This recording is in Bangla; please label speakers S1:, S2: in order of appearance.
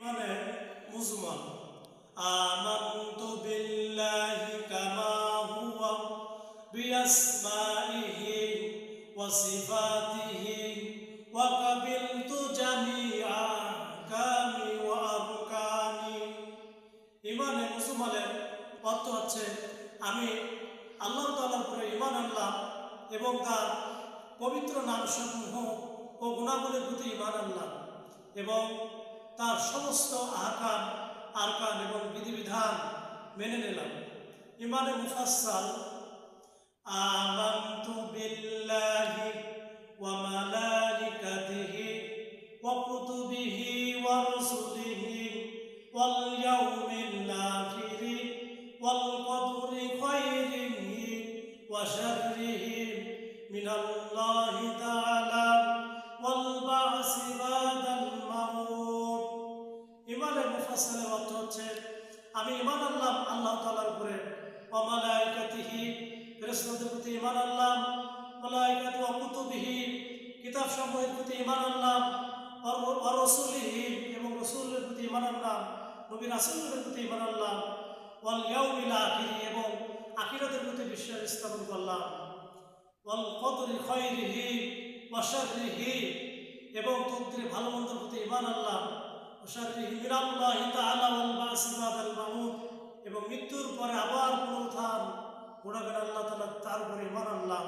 S1: মানে মুজমাল। আমানতু বিল্লাহি কামা হুয়া বিআসমাইহি ওয়া সিফাতিহি ওয়া কাবিলতু জামিআ আহকামি ওয়া আরকানি। ইমানে মুজমালের অর্থ হচ্ছে আমি আল্লাহ তাআলার উপরে ঈমান আনলাম এবং তার পবিত্র নামসমূহ ও গুণাবলীর প্রতি ঈমান আনলাম এবং তার সমস্ত আহকাম আরকান এবং বিধিবিধান মেনে নিলাম। ইমানে মুফাসসাল আমানতু বিল্লাহি ওয়া মালাইকাতিহি ওয়া কুতুবিহি ওয়া রুসুলিহি ওয়াল ইয়াউমিল আখিরি ওয়াল কদরি খাইরিহি ওয়া শাররিহি মিনাল্লাহি তাআলা ওয়াল বা'সি বাদাল মাউত। ইমানের মুফাসসালের অর্থ হচ্ছে আমি ঈমান আনলাম আল্লাহ তাআলার উপরে, ওয়া মালাইকাতিহি ফেরেশতাদের প্রতি ঈমান আনলাম, মালাইকাতু ওয়া কুতুবিহি কিতাব সমূহের প্রতি ঈমান আনলাম, ওয়া রাসূলিহি এবং রাসূলের প্রতি ঈমান আনলাম, নবী রাসূলের প্রতি ঈমান আনলাম, ওয়াল ইয়াউমিল আখির এবং আখিরাতের প্রতি বিশ্বাস স্থাপন করলাম, ওয়াল কদরি খাইরিহি ওয়া শাররিহি এবং তকদীরে ভালো মন্দের প্রতি ঈমান আনলাম, ওয়া শাররিহি মিনাল্লাহি তাআলা ওয়াল বা'সি বাদাল মাউত এবং মৃত্যুর পরে আবার পুনরুত্থান ঘটাবেন আল্লাহ তাআলা, তার উপরে ঈমান আনলাম।